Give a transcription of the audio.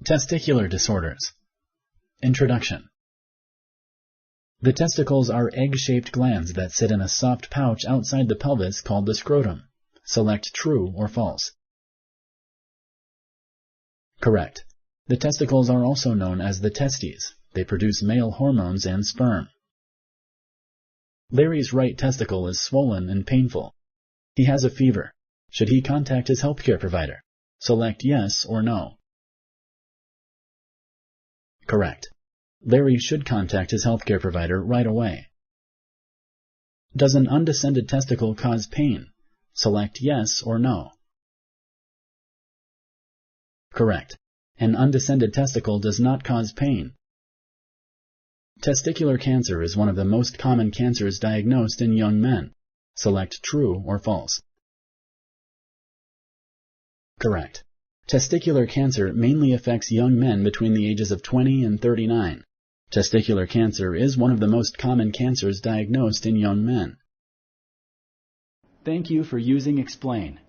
Testicular disorders. Introduction. The testicles are egg-shaped glands that sit in a soft pouch outside the pelvis called the scrotum. Select true or false. Correct. The testicles are also known as the testes. They produce male hormones and sperm. Larry's right testicle is swollen and painful. He has a fever. Should he contact his healthcare provider? Select yes or no. Correct. Larry should contact his healthcare provider right away. Does an undescended testicle cause pain? Select yes or no. Correct. An undescended testicle does not cause pain. Testicular cancer is one of the most common cancers diagnosed in young men. Select true or false. Correct. Testicular cancer mainly affects young men between the ages of 20 and 39. Testicular cancer is one of the most common cancers diagnosed in young men. Thank you for using Explain.